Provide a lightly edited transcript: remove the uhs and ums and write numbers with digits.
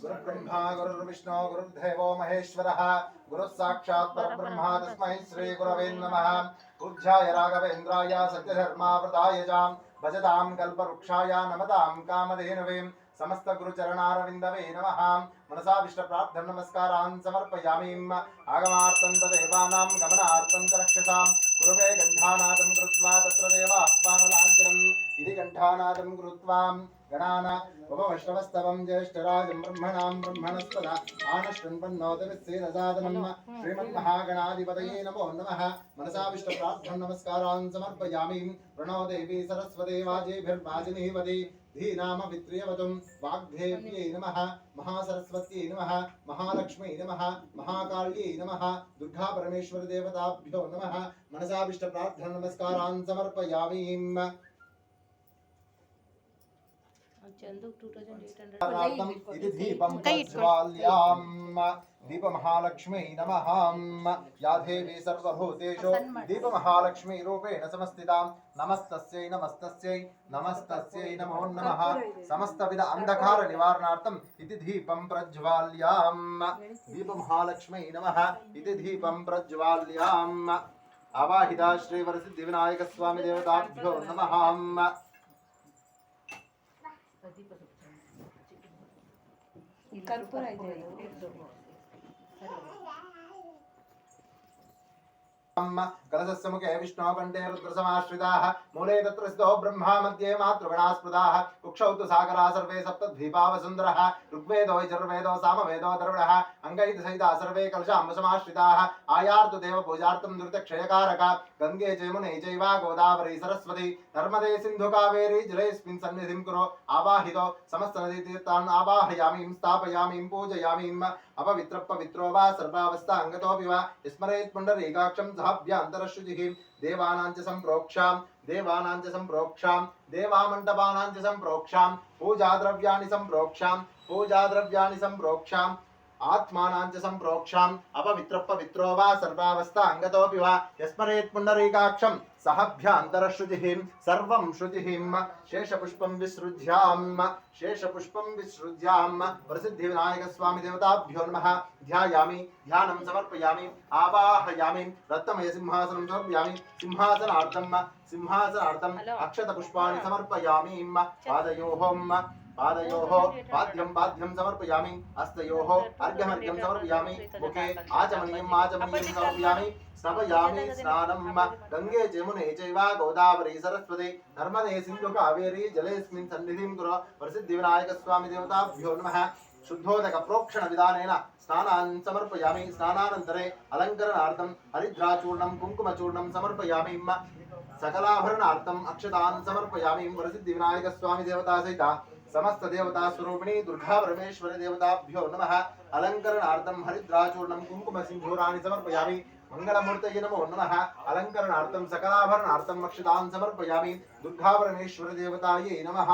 गुरुर्ब्रह्मा गुरुर्विष्णु गुरुर्देवो महेश्वरः गुरुः साक्षात् परब्रह्म तस्मै श्री गुरवे नमः। पूज्याय राघवेन्द्राय सत्यधर्मावृताय च भजतां कल्पवृक्षाय नमतां कामधेनवे समस्त गुरुचरणारविन्दवे नमः। मनसा विष्णुप्रार्थं नमस्कारान् समर्पयामि। आगमार्थं तदेवानां गमनार्थं च रक्षसां कुरुवे गण्ठानादं कृत्वा तत्र देवाह्वानलाञ्छनम् इति गण्ठानादं कृत्वा गणाना उपवैष्णवस्तवं ज्येष्ठराजं ब्रह्मणां ब्रह्मणस्पद आनश्वन्पन्नोतवित्सेदसादनं श्रीमन्महागणाधिपतये नमो नमः। मनसा विष्णुप्रार्थं नमस्कारान् समर्पयामि। प्रणो देवी सरस्वती वाजेभिर्वाजिनीवती धीनाम वित्रियवतुं वाग्देव्यै नमः। महासरस्वत्यै नमः। महालक्ष्म्यै नमः। महाकाल्यै नमः। दुर्गा परमेश्वर देवताभ्यो नमः। मनसा विष्णुप्रार्थं नमस्कारान् समर्पयामि। दीपं प्रज्वाल्यां दीपमहालक्ष्मी नमः। या देवी सर्वभूतेषु दीपमहालक्ष्मी रूपेण समस्थितां नमस्तस्यै नमस्तस्यै नमस्तस्यै नमो नमः। समस्तविध अंधकार निवारणार्थम् इति दीपं प्रज्वाल्यां दीपमहालक्ष्मी नमः इति दीपं प्रज्वाल्याम्। आवाहिता श्री वरसिद्धिविनायक स्वामी देवताभ्यो नमः। कर्पूर कलशस्य मुखे विष्णुकण्ठे रुद्रसमाश्रिताः मूले तत्र स्थितो ब्रह्मा मध्ये मातृगणास्पृताः कुक्षौ तु सागरा सर्वे सप्तद्वीपावसुन्दरः ऋग्वेदो यजुर्वेदो सामवेदो दर्वणः अङ्गैतसहिताः सर्वे कलशाम्बुसमाश्रिताः आयार्तु देवपूजार्थं दुरितक्षयकारक गङ्गे जमुने चैव गोदावरी सरस्वती नर्मदे सिन्धु कावेरी जलेऽस्मिन् सन्निधिं कुरु आवाहितो समस्तनदीतीर्थान् आवाहयामि स्थापयामि पूजयामि अपवित्र पवित्रो वा सर्वावस्थाङ्गतोऽपि वा स्मरेत् पुण्डरीकाक्षं सहाभ्यान्तरशुचिः देवानां च सम्प्रोक्षां देवामण्डपानां च सम्प्रोक्षां पूजाद्रव्याणि सम्प्रोक्षां आत्मानां च सम्प्रोक्षाम् अपवित्र पवित्रो वा सर्वावस्थाङ्गतोऽपि वा यस्मरेत् पुण्डरीकाक्षं सहभ्यान्तरशुचिः सर्वं शुचिः शेषपुष्पं विसृज्याम् प्रसिद्धिविनायक स्वामी देवताभ्यो नमः। ध्यायामि ध्यानं समर्पयामि आवाहयामि रत्नमय सिंहासनं समर्पयामि सिंहासनार्थम् अक्षतपुष्पाणि समर्पयामि पादयोः पाद्यं समर्पयामि हस्तयोः अर्घ्यमर्घ्यं समर्पयामि मुखे आचमनीयं समर्पयामि स्नापयामि स्नानं गंगे जमुने चैव गोदावरी सरस्वती नर्मदे सिन्धु कावेरी जलेऽस्मिन् सन्निधिं कुरु प्रसिद्धिविनायक स्वामी देवताभ्यो नमः। शुद्धोदक प्रोक्षण विधानेन स्नानान् समर्पयामि स्नानानन्तरे अलङ्करणार्थं हरिद्राचूर्णं कुङ्कुमचूर्णं समर्पयामि सकलाभरणार्थम् अक्षतान् समर्पयामि प्रसिद्धिविनायक स्वामी देवता सहिता समस्त देवता स्वरूपिणी दुर्गा परमेश्वरी देवताभ्यो नमः। अलंकरणार्थं हरिद्राचूर्णं कुंकुम सिंधूराणि समर्पयामि मंगलमूर्तये नमो नमः। अलंकरणार्थं सकलाभरणार्थं अक्षतान् समर्पयामि दुर्गा परमेश्वरी देवतायै नमः।